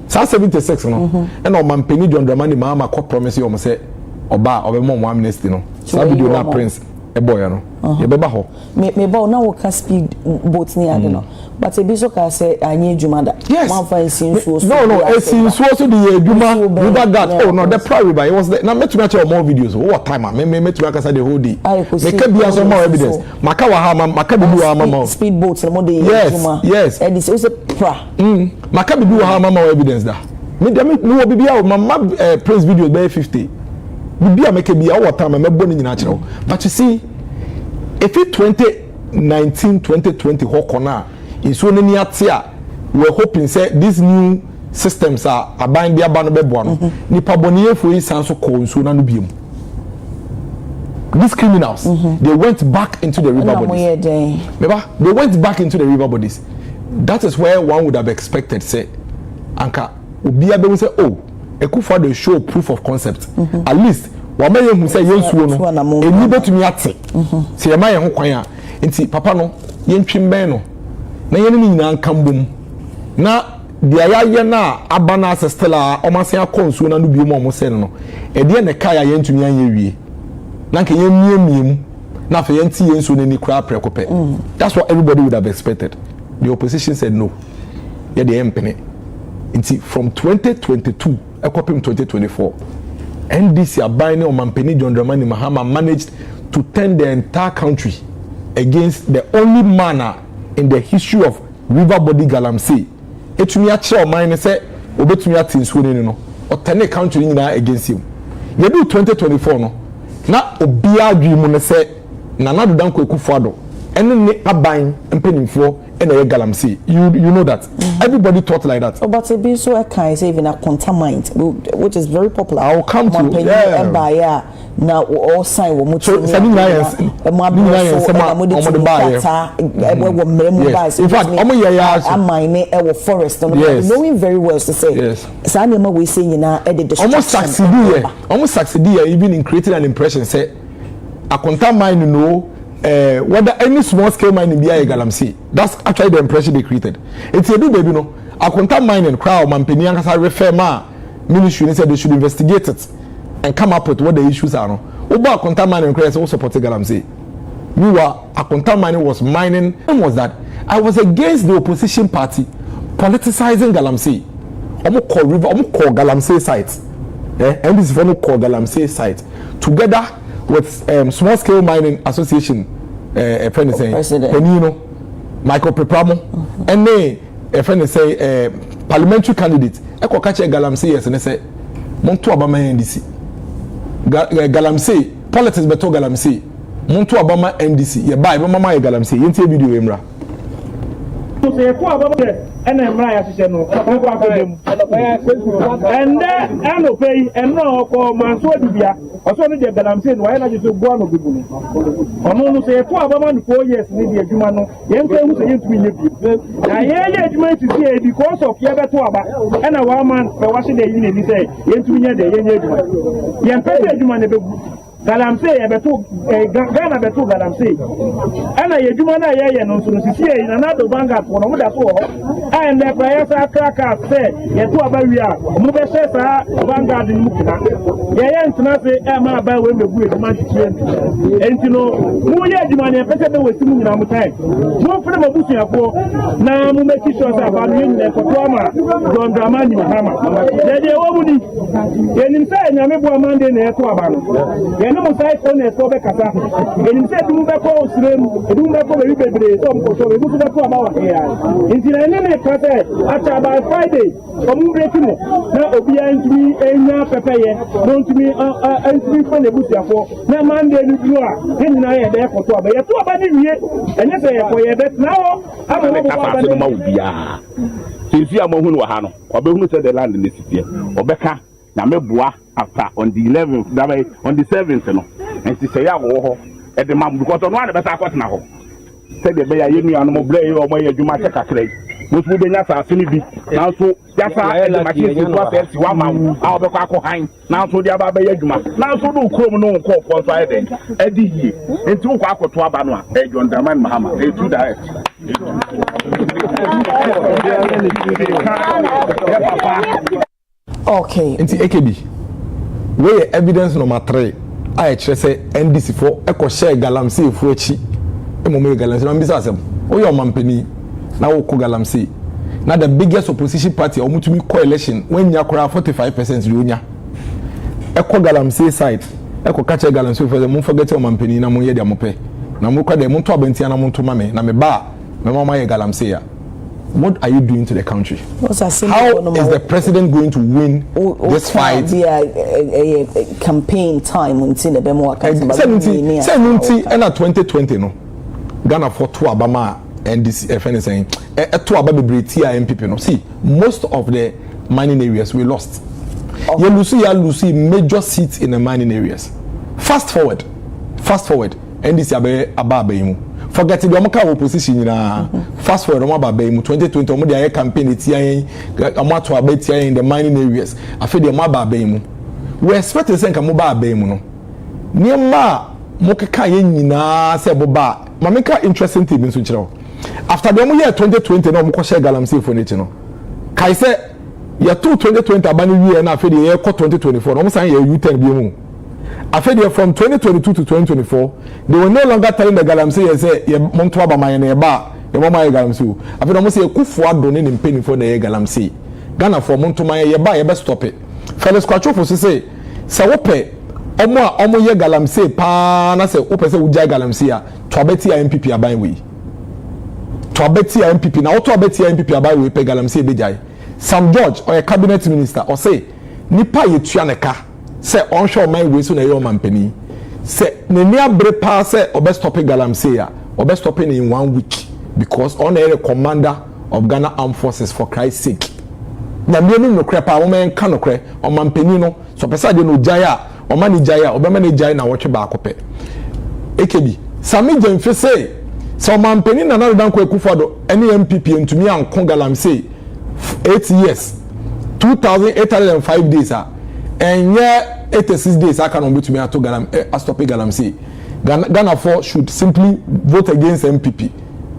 sa 76 no and o mampeni John Dramani Mahama court promise you omo say oba obemo mo amnesty no sa video na prince e boy no ye beba ho me ba na wo ka speed boat ni ade no but e bi so ka say anye adwuma da man fa nsinsuo so no nsinsuo so the adwuma river guard oh no the private river it was there na metumi acha more videos what time me metumi aka say the whole day me ka bia so more evidence maka wa ha maka bi wa mama speed boat no dey adwuma yes and it's pra maka bi wa ha mama evidence da me dem no bi bia mama prince video by 50 bibia make bia what time me bo ni nyina kire but you see if it 2019 2020 hokona iso ni ate a we hoping say these new systems are aban bia ba no beboa no nipa boniyefo yi sanso ko nso na no biem these criminals they went back into the river bodies they went back into the river bodies that is where one would have expected say anka obi abe say oh Ekufa dey show proof of concept at least wa ma ye hu say yensuo no eni betumi ate se ye ma ye ho kwan a nti papa no yentwimben no na ye ni nyina nkambom na dia ya na aba na asestela o ma se akonsuo na no bi mo mo se no e de ne kai a yentumi an ye wie na nka yemiem na fa yenti yensuo na ni kura prekope that's what everybody would have expected the opposition said no ye de empene nti from 2022 ekopim 2024 NDC abine o mampeni John Dramani Mahama managed to turn the entire country against the only man in the history of river body Galamsey etumi ache o man say obetumi atinsuo ni no o turn the country nyina against him you do 2024 no na obia adwi mu ne se na na dodan ko ekufuado ene ne aban mpanimfo ene ye Galamsey. You know that. Everybody thought like that. Oh, but it be so a kind say even a contaminant, which is very popular. I'll come to now all sign we much in fact forest knowing very well to say yes we say almost succeed even in creating an impression say a contaminant whether any small scale mining be a Galamsey. That's actually the impression they created. It's a do baby no. A contact mining crowd mampeni ankasa refer ma ministry said they should investigate it and come up with what the issues are no. Oba contact mining crowd also support Galamsey. We were a contact mining was mining and was that I was against the opposition party politicizing Galamsey. Omo call river omo call Galamsey site. And this is for call Galamsey site together with small scale mining association friend say Penino Michael Pepramo and they friend say parliamentary candidate eko ka che Galamsey yes ne say monto abama NDC Galamsey politics beto Galamsey monto abama NDC ye buy mama Galamsey yenti video emra so say ko ababa and emra ya hye no and no pay and no ko manso dibia oso no de Galamsey no na just go no bibu no ono no say ko ababa no 4 years ni de adwuma no yen ka hu say yentumi nye bi na ye adwuma ti say because of ye beto aba and na one man be wa se de yin ni say yentumi nye de yen adwuma yen pese adwuma ne begu Galamsey beto Ghana beto Galamsey ana ye adwuma na ye no so no sisi e na na do banga ko no mo da so and the prayer cracker say ye to aba wi a mo be say sa banga de mu kina ye ntina say e ma ba we megu adwuma tire entino mo ye adwuma ne pese be we simu nyina mo tai mo fere mabusu yako na mo make sure say aba no ne ko to ama don drama ni Mahama ye wo mu ni ye nim say nyame bo amande na e to aba no no mo sai ko ne so be kasa enim se dum be ko srem dum be ko be bebre so mo so be mu be ko aba wa ya intina ne kasa acha by Friday o mu break no na obi antimi enya pepeye no ntimi antimi fa ne busiafo na Monday ni du a nyina ye be ko to aba ye to aba ni wie enye se ye ko ye bet na wo aba no ko aba no ma obia sinfi amohu no ha no obehunu se the land ne sitie obeka na meboa after on the 11th that way on the 7th no and to say ya wo ho e de mam because no one better akot na ho say de be ya yenu anu mo blay o mo ye dwuma che kakrai mo fu be nya sa asini bi na so ya sa e de machine to affect wa mam a be kwa ko han na so de aba be ya dwuma na so do krom no ko ko so aye e di yi enti wo kwa akoto aba no a e John Dramani Mahama e tu da okay nti AKB where evidence number 3 I say NDC for eko share Galamsey fu echi emome Galamsey na mbisa asem oyo omampeni na wo ko Galamsey na the biggest opposition party omutumi coalition when yakora 45% yonya eko Galamsey side eko ka che Galamsey for them forget omampeni na mo ye de amope na mo kwa de mo to abentia na mo to mame na me ba me mama ye Galamsey ya. What are you doing to the country? How is the president going to win this fight? A campaign time until the Bemo account. 2020 no. Ghana for two Obama and this FN saying two Obama MPP no. See, most of the mining areas we lost. You lose major seats in the mining areas. Fast forward, and this ababe. Forget the Amaka opposition fast forward about 2020 omo dey campaign etian amato abetia in the mining areas afi dey maba abemu we expect say nka mo ba abemu no niema mo keka ye nyina se boba mameka interesting thing nso kire after the year 2020 no mo ko share Galamsey for it no kai say ya 2020 abani year na afi dey 2024 no mo san ye U10 bi mu after from 2022 to 2024, they were no longer telling the Galamsey say Monto Abama and Eba, the Mama Galamsey. After almost a Kufu donating in penny for the Galamsey. Ghana for Monto Maya Yeba, you best stop it. Fellow Squatcho for say, Sawope, Omo Ye Galamsey, Pana say, Opesa Uja Galamsey, Twabeti MPP Abaywe. Twabeti MPP, now Twabeti MPP Abaywe, Pe Galamsey Bejai. Sam George, or a cabinet minister, or say, Nipa Yetuaneka. Say onshore my way so na your mampeni say nenia bre pa say obe stop Galamsey a obe stop in 1 week because on a commander of Ghana Armed Forces for Christ's sake. Na me no krepa wo men ka no kre o mampani no so pesa de no jaya o mani jaya o be mani jaya na wotwe ba akopɛ ekebi sami jemfe say so mampani na na dan ko ekufado ene MPP ntumi anko Galamsey 8 years 2805 days enye 86 days aka no betumi ato stop Galamsey. Ghana for should simply vote against MPP.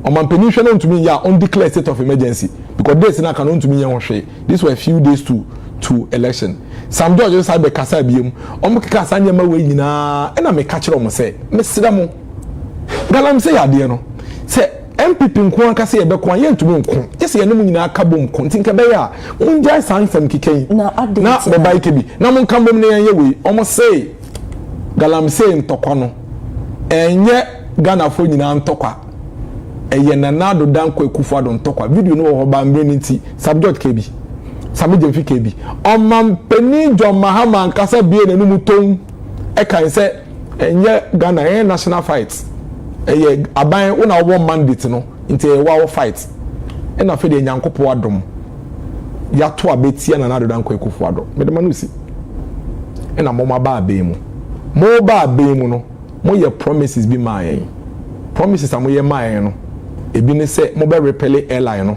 On mampani hwe no ntumi ya on declare state of emergency because days na aka no ntumi ya hwe. This were a few days to election. Sam George just had be kasa biem. Omo kasa nyama we nyina na me ka kire omo say me sida mo Galamsey ade no say MPP nko aka say be ko ye ntumi nko yesi ye no nyina aka bom ko tinka be ya unja sansam kiken na be bai kebi na mon kan bom ne ye we omo say Galamsey ntokwa no enye Ghana fo nyina ntokwa eye nanado danko ekufado ntokwa video no ho ba mbre nti subject kebi sami jemfi kebi omampeni John Mahama nkasa bie na numu ton e kan se enye Ghana national fight eye aban una wo mandate no nti e wa fight e na fe de nyankopo adom ya to abetia nanado danko ekufado me de manusi e na mo ma ba abe mu no mo ye promises bi ma yen promises amoye ma yen no ebi ne say mo be repel airline no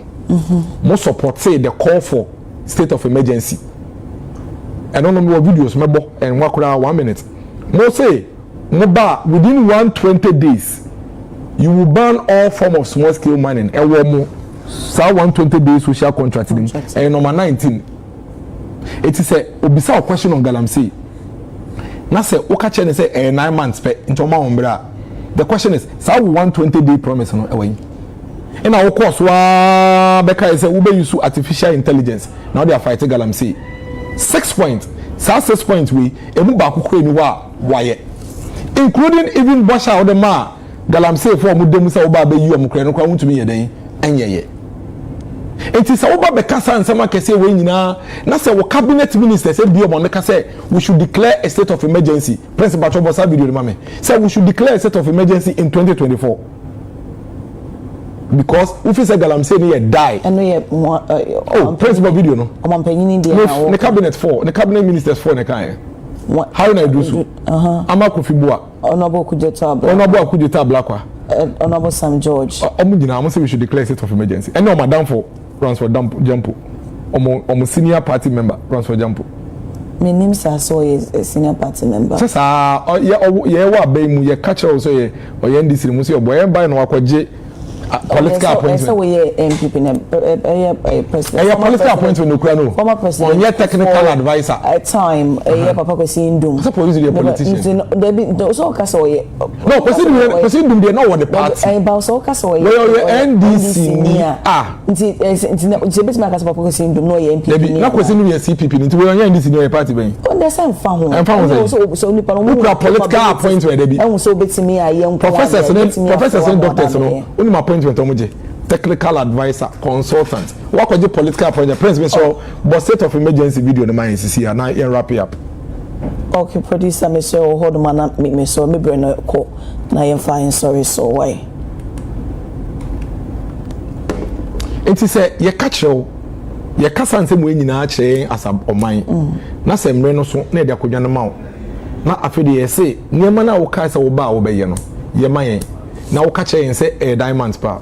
mo support say the call for state of emergency and on more videos mebo and wakura 1 minute mo say mo ba within 120 days you will ban all form of small scale mining e wo mo sa 120 days social contract and number 19 it is a obisa question on Galamsey na say oka che ne say 9 months pe ntoma ombra. The question is sa 120 day promise no e wen and our course wa beka is ube use artificial intelligence now they are fighting Galamsey 6 points sa 6 points we emu ba kokoro ni wa waye including even Bosha or the ma Galamsey for mu dem sa oba be yi omkre no kwa ntumi ye den enyeye enti sa oba beka sa nsema kese we nyina na say wo cabinet ministers e bi o mo say we should declare a state of emergency. Principal Chobosa video mame say we should declare a state of emergency in 2024 because if you say Galamsey ni die and we principal video no omampanyini dia na the cabinet ministers 4 ne kan how na do so amakofibua Honorable Kujeta Blakwa Honorable Sam George I'm say we should declare a state of emergency and no madam for runs for Jampo senior party member runs for Jampo. My name is a senior party member. Sasa wa be mu ye catch also ye o ye ndisi mu se oboye buy no akwaje political appointment. So we MPP president. Political appointment no kura no. Former president. On your technical advisor. At time papa ko sin dum. Suppose you a politician. There so kasa we. No, person dum dey no want the party. About so kasa we. NDC ni nti bit ma kasa papa ko sin dum no ye MPP. Na question no ye CPP nti we on NDC no ye party ben. On the same fa ho. So ni pa no political appointment dey bi. And so betimi aye professors and doctors no. Oni appointment omoje technical advisor consultant wakoje political appointment president so but state of emergency video no man CC na here wrap it up. Okay, producer me so hold man me so me brain no ko na yen fine sorry so why it is say ye catch you ye kasa nsem we nyina kire asab oman na se mre no so na de akodwa no ma na afede ye say niema na wo kai sa wo ba wo be ye no ye man now catch and say diamonds pa.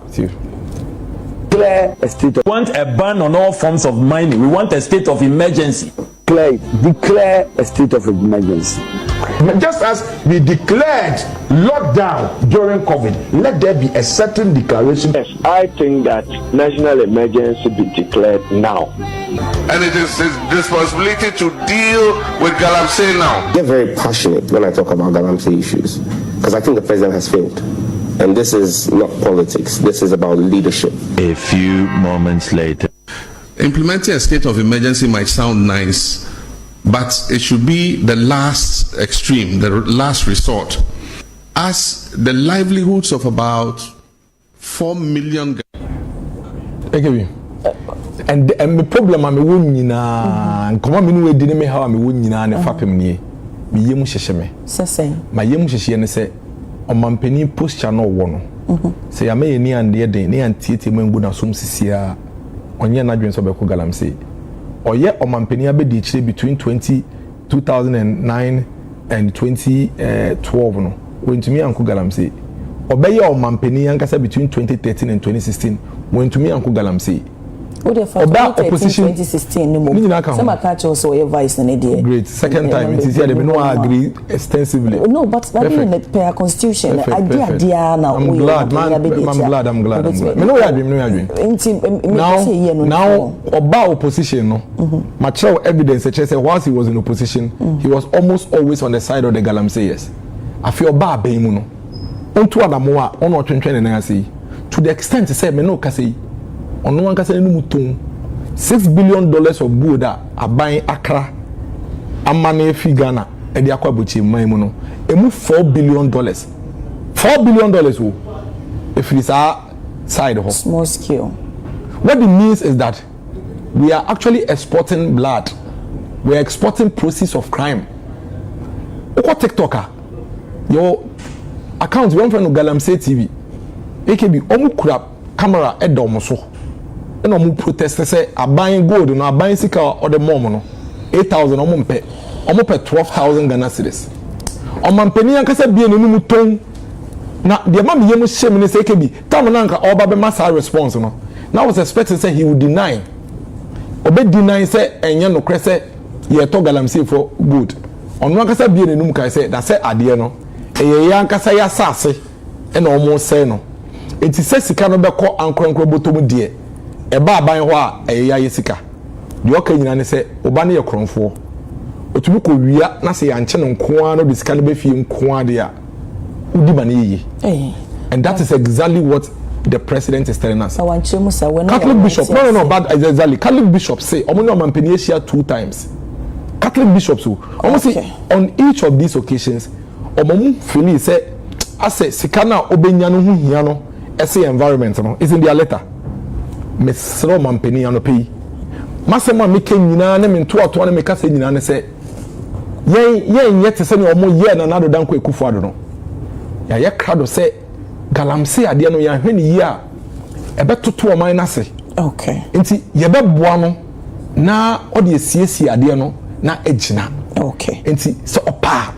Declare a state of, we want a ban on all forms of mining. We want a state of emergency. Declare a state of emergency. Just as we declared lockdown during COVID, let there be a certain declaration. Yes, I think that national emergency be declared now. And it is his responsibility to deal with Galamsey now. They're very passionate when I talk about Galamsey issues because I think the president has failed. And this is not politics. This is about leadership. A few moments later. Implementing a state of emergency might sound nice, but it should be the last extreme, the last resort. As the livelihoods of about 4 million. Thank you. And the problem I'm a woman and come on, me no way didn't me how I'm a woman and a fapim. me yemu hyehye me sese ma yemu hyehye ne se omampani posture no wo no se ya me ye ni ande den ne antietie mangu na som sisia onye na dwen so be ko Galamsey oye omampani abedi chire between 2009 and 2012 no wentumi anko Galamsey obeye omampani ankasa between 2013 and 2016 wentumi anko Galamsey Oba opposition 2016 no more. Some catch also your vice na dey. Great. Second time it is here they no agree extensively. No, but that in the per constitution idea now. I'm glad. I'm glad. Me no yadwin. Now Oba opposition no. Material evidence such as whilst he was in opposition, he was almost always on the side of the Galamseyers. I feel Oba aben mu no. Onto adamo a ono twentwen na say to the extent say me no ka say on one kasa no muton $6 billion of gold a buying Accra amane fi Ghana e de akwa bochi man mu no emu $4 billion $4 billion o if it is our side of small scale. What it means is that we are actually exporting blood, we are exporting proceeds of crime. Oko TikToker your account one friend of Galamsey TV AKB omu kura camera edomo so no mu protest say aban gold no aban sika or the mom no 8,000 omo pay 12,000 Ghana cedis omampani ankasa bie no mu ton na de ma me yemu hye me say kebi tam na anka oba be massa response no now was expecting say he would deny deny say enye no kre say ye to Galamsey for good onu ankasa bie no mu kai say da say ade no eye ankasa ya sase e na omo say no enti say sika no be ko ankronkro botom de eba aban ho a eya yesika de oka nyina ne se oba ne ye kronfo otumi ko wia na se yanche no nkoa no de sika no be fie nkoa de a udi ba ne yi and that is exactly what the president is telling us. Catholic bishop no bad exactly Catholic bishop say omo no mampani share 2 times Catholic bishops almost say on each of these occasions omo feel say ase sika na obenya no hu hia no ese environment no is in their letter. Mesro mampeni anopi masema meke nyina ne mento ato ne meka se nyina ne se yen yete se ne omo ye na nado danko ekufu ado no ya ye krado se Galamsey ade no ya hwene yi a ebetoto o man na se okay nti ye beboa no na ode esiesie ade no na egina okay nti se opa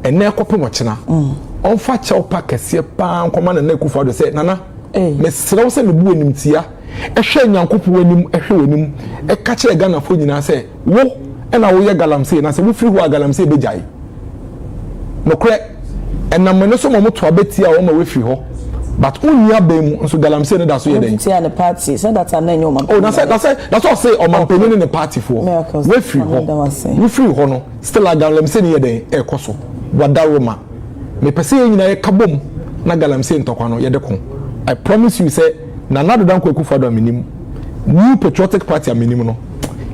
ene ekope no chena onfa che opa kese pa nkoma na ekufu ado se nana mesro se me bu enimtia ehwe nyankopo wanim ehwe wanim eka kire Ghana fo nyina se wo ena wo ye Galamsey na se wo firi ho Galamsey bejai no kre enam ne so mo to abeti a wo ma we firi ho but unya bem nso Galamsey no da so ye den tia the party so that am na nyo ma oh that's all say o mampeni ne party for we firi ho we firi ho no still a Galamsey ne ye den e koso wadaroma me pese nyina ye kabom na Galamsey ntokwa no ye de ko I promise you say na nado danko ekufu ado aminim new patriotic party aminim no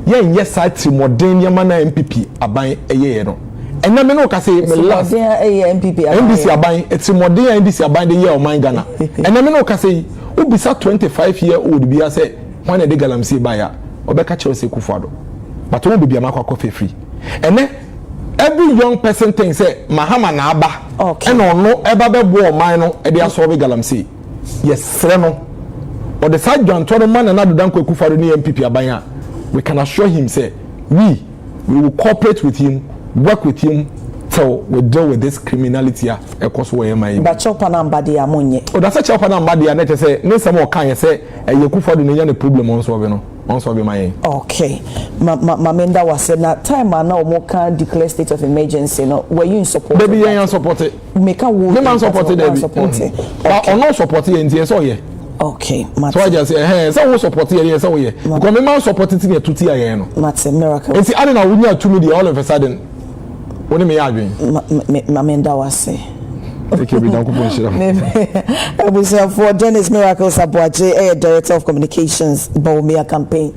yen yes site modern yama na MPP aban eye no ena me no ka say me last MPP NDC aban eti modern NDC aban de ye o man Ghana ena me no ka say ubisa 25-year-old bia say when e de Galamsey baya obeka che ose ekufu ado but won bibia makwa free ene every young person thinks say Mahama na aba okay ena ono eba be bo o man no e de asolve Galamsey yes no or the side John Todoman and another Danko Kufaro ni MPP abanya we can assure him say we will cooperate with him, work with him till we deal with this criminality across where my but chopa na mbadi amonye oh that's a chopa na mbadi na te say ne some kan say e Kufaro ni nya problem on so be no on so be my okay mamenda was na time na omo can declare state of emergency no were you in support baby you support it make a wo man support it but on no support it and so yeah okay so I just say hey so who support here so here because me man support it in tuti aye no that's a miracle and see I don't know when you to me all of a sudden when me adwin mamenda was say take you be down ko shira I was for Dennis Miracles Aboagye, director of communications Bawumia campaign.